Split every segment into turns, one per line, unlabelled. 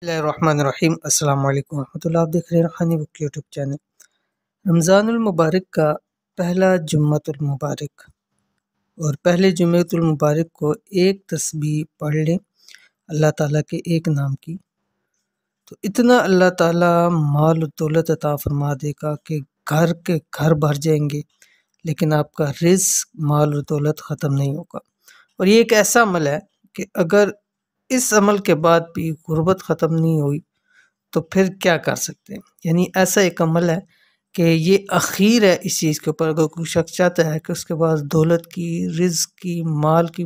بسم اللہ الرحمن الرحیم۔ السلام علیکم ورحمۃ اللہ۔ آپ دیکھ رہے ہیں روحانی بک یوٹیوب چینل۔ رمضان المبارک کا پہلا جمعۃ المبارک اور پہلے جمعۃ المبارک کو ایک تسبیح پڑھ لیں اللہ تعالیٰ کے ایک نام کی، تو اتنا اللہ تعالیٰ مال و دولت عطا فرما دے گا کہ گھر کے گھر بھر جائیں گے، لیکن آپ کا رزق مال و دولت ختم نہیں ہوگا۔ اور یہ ایک ایسا عمل ہے کہ اگر اس عمل کے بعد بھی غربت ختم نہیں ہوئی تو پھر کیا کر سکتے ہیں؟ یعنی ایسا ایک عمل ہے کہ یہ اخیر ہے اس چیز کے اوپر۔ اگر کوئی شخص چاہتا ہے کہ اس کے پاس دولت کی، رزق کی، مال کی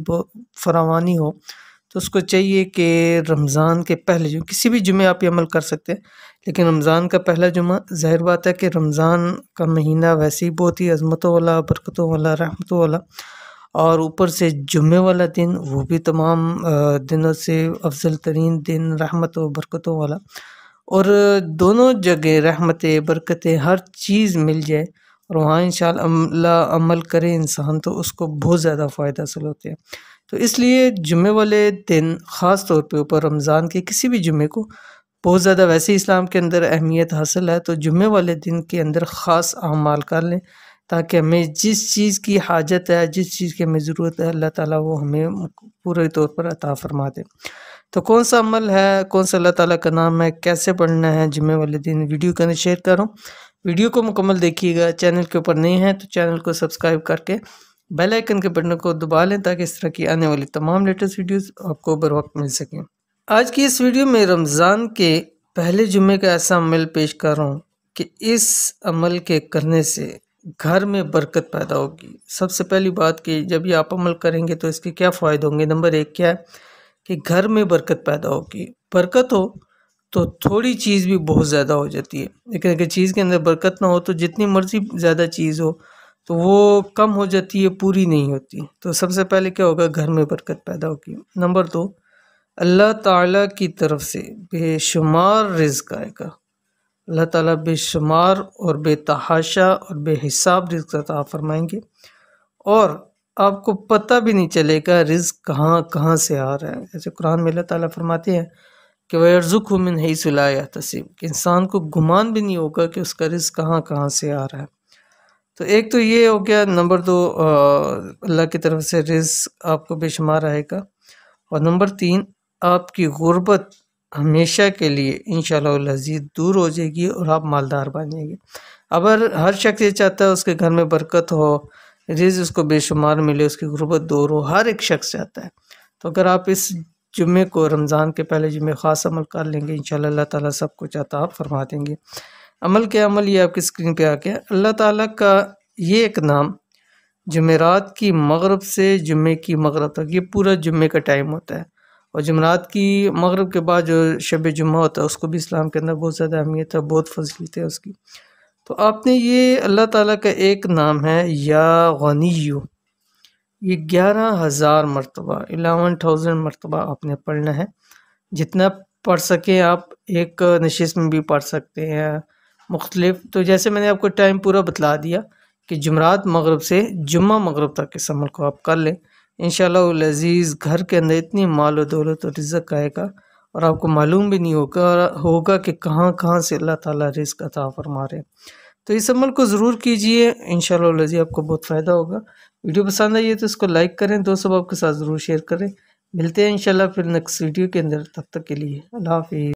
فراوانی ہو، تو اس کو چاہیے کہ رمضان کے پہلے جمعے، کسی بھی جمعے آپ یہ عمل کر سکتے ہیں، لیکن رمضان کا پہلا جمعہ، ظاہر بات ہے کہ رمضان کا مہینہ ویسے ہی بہت ہی عظمتوں والا، برکتوں والا، رحمتوں والا، اور اوپر سے جمعے والا دن وہ بھی تمام دنوں سے افضل ترین دن، رحمت و برکتوں والا، اور دونوں جگہ رحمتیں، برکتیں، ہر چیز مل جائے اور وہاں انشاءاللہ عمل کرے انسان تو اس کو بہت زیادہ فائدہ حاصل ہوتے ہیں۔ تو اس لیے جمعے والے دن خاص طور پہ اوپر رمضان کے کسی بھی جمعے کو بہت زیادہ ویسے اسلام کے اندر اہمیت حاصل ہے، تو جمعے والے دن کے اندر خاص اعمال کر لیں تاکہ ہمیں جس چیز کی حاجت ہے، جس چیز کی ہمیں ضرورت ہے، اللہ تعالیٰ وہ ہمیں پورے طور پر عطا فرما دے۔ تو کون سا عمل ہے، کون سا اللہ تعالیٰ کا نام ہے، کیسے پڑھنا ہے جمعے والے دن، ویڈیو کے اندر شیئر کر رہا ہوں۔ ویڈیو کو مکمل دیکھیے گا۔ چینل کے اوپر نئے ہیں تو چینل کو سبسکرائب کر کے بیل آئیکن کے بٹن کو دبا لیں تاکہ اس طرح کی آنے والی تمام لیٹسٹ ویڈیوز آپ کو بر وقت مل سکیں۔ آج کی اس ویڈیو میں رمضان کے پہلے جمعے کا ایسا عمل پیش کر رہا ہوں کہ اس عمل کے کرنے سے گھر میں برکت پیدا ہوگی۔ سب سے پہلی بات کہ جب یہ آپ عمل کریں گے تو اس کے کیا فائدے ہوں گے؟ نمبر ایک کیا ہے کہ گھر میں برکت پیدا ہوگی۔ برکت ہو تو تھوڑی چیز بھی بہت زیادہ ہو جاتی ہے، لیکن اگر چیز کے اندر برکت نہ ہو تو جتنی مرضی زیادہ چیز ہو تو وہ کم ہو جاتی ہے، پوری نہیں ہوتی۔ تو سب سے پہلے کیا ہوگا؟ گھر میں برکت پیدا ہوگی۔ نمبر دو، اللہ تعالیٰ کی طرف سے بے شمار رزق آئے گا۔ اللہ تعالیٰ بے شمار اور بے تحاشا اور بے حساب رزق عطا فرمائیں گے، اور آپ کو پتہ بھی نہیں چلے گا رزق کہاں کہاں سے آ رہا ہے۔ جیسے قرآن میں اللہ تعالیٰ فرماتے ہیں کہ وَيَرْزُقْهُ مِنْ حَيْثُ لَا يَحْتَسِبُ، کہ انسان کو گمان بھی نہیں ہوگا کہ اس کا رزق کہاں کہاں سے آ رہا ہے۔ تو ایک تو یہ ہو گیا۔ نمبر دو، اللہ کی طرف سے رزق آپ کو بے شمار آئے گا، اور نمبر تین، آپ کی غربت ہمیشہ کے لیے انشاءاللہ العزیز دور ہو جائے گی اور آپ مالدار بن جائیں گے۔ اگر ہر شخص یہ چاہتا ہے اس کے گھر میں برکت ہو، رزق اس کو بے شمار ملے، اس کی غربت دور ہو، ہر ایک شخص چاہتا ہے، تو اگر آپ اس جمعے کو، رمضان کے پہلے جمعے خاص عمل کر لیں گے، انشاءاللہ اللہ تعالیٰ سب کچھ عطا فرما دیں گے۔ عمل کیا؟ عمل یہ آپ کی اسکرین پہ آ گیا۔ اللہ تعالیٰ کا یہ ایک نام جمعرات کی مغرب سے جمعے کی مغرب تک، یہ پورا جمعے کا ٹائم ہوتا ہے، اور جمعرات کی مغرب کے بعد جو شب جمعہ ہوتا ہے اس کو بھی اسلام کے اندر بہت زیادہ اہمیت ہے، بہت فضیلت ہے اس کی۔ تو آپ نے یہ اللہ تعالیٰ کا ایک نام ہے یا غنیو، یہ 11,000 مرتبہ، 11,000 مرتبہ آپ نے پڑھنا ہے۔ جتنا پڑھ سکیں آپ، ایک نشست میں بھی پڑھ سکتے ہیں مختلف۔ تو جیسے میں نے آپ کو ٹائم پورا بتلا دیا کہ جمعرات مغرب سے جمعہ مغرب تک اس عمل کو آپ کر لیں، انشاءاللہ العزیز گھر کے اندر اتنی مال و دولت و رزق آئے گا اور آپ کو معلوم بھی نہیں ہوگا کہ کہاں کہاں سے اللہ تعالیٰ رزق عطا فرما رہے ہیں۔ تو اس عمل کو ضرور کیجئے، انشاءاللہ العزیز آپ کو بہت فائدہ ہوگا۔ ویڈیو پسند آئی ہے تو اس کو لائک کریں، دوستوں آپ کے ساتھ ضرور شیئر کریں۔ ملتے ہیں انشاءاللہ پھر نیکسٹ ویڈیو کے اندر، تب تک کے لیے اللہ حافظ۔